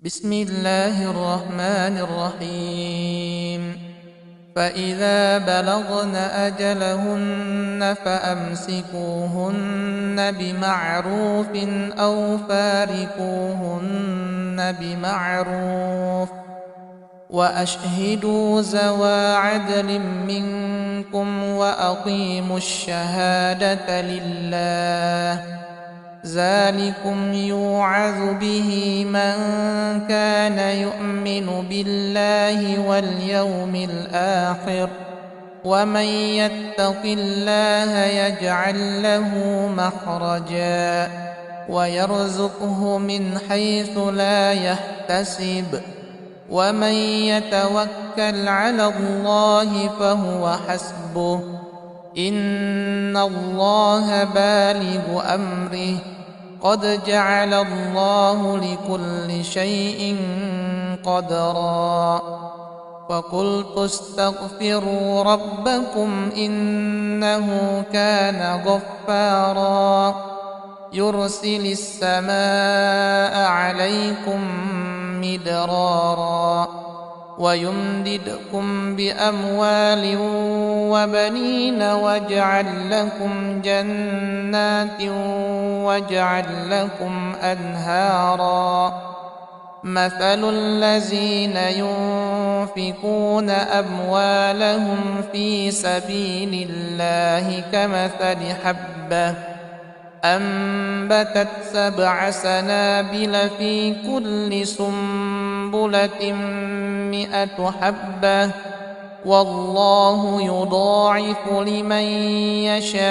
بسم الله الرحمن الرحيم فإذا بلغن أجلهن فأمسكوهن بمعروف أو فارقوهن بمعروف وأشهدوا ذوى عدل منكم وأقيموا الشهادة لله ذلكم يوعظ به من كان يؤمن بالله واليوم الآخر ومن يتق الله يجعل له مخرجا ويرزقه من حيث لا يحتسب ومن يتوكل على الله فهو حسبه إن الله بالغ أمره قد جعل الله لكل شيء قدرا فقلت استغفروا ربكم إنه كان غفارا يرسل السماء عليكم مدرارا ويمددكم بأموال وبنين ويجعل لكم جنات ويجعل لكم أنهارا مثل الذين ينفقون أموالهم في سبيل الله كمثل حبة أنبتت 7 سنابل في كل سنبلة 100 حبة والله يضاعف لمن يشاء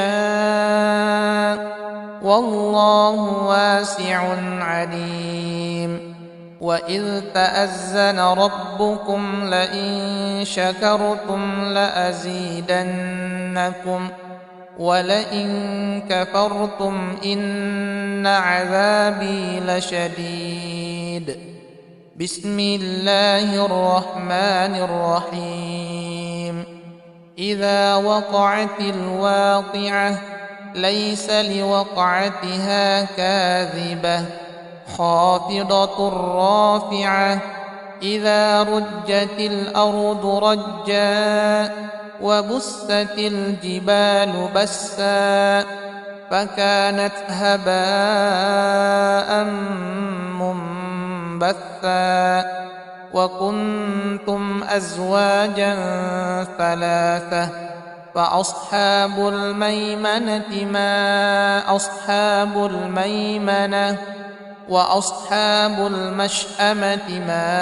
والله واسع عليم وإذ تأذن ربكم لئن شكرتم لأزيدنكم ولئن كفرتم إن عذابي لشديد بسم الله الرحمن الرحيم إذا وقعت الواقعة ليس لوقعتها كاذبة خافضة رافعة إذا رجت الأرض رجا وبست الجبال بسا فكانت هباء منبثا وكنتم أزواجا 3 فأصحاب الميمنة ما أصحاب الميمنة وأصحاب المشأمة ما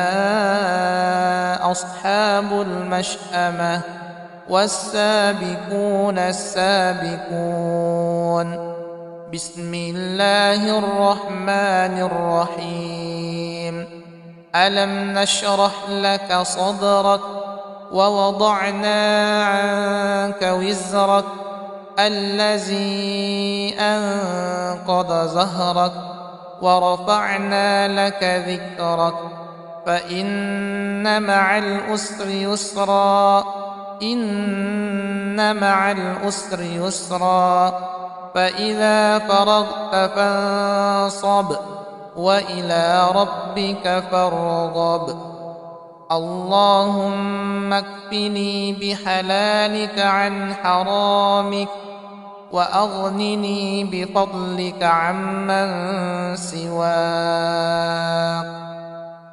أصحاب المشأمة والسابقون السابقون بسم الله الرحمن الرحيم ألم نشرح لك صدرك ووضعنا عنك وزرك الذي أنقض ظهرك ورفعنا لك ذكرك فإن مع العسر يسرا إن مع العسر يسرا فإذا فرغت فانصب وإلى ربك فارغب اللهم اكفني بحلالك عن حرامك وأغنني بفضلك عمن سواك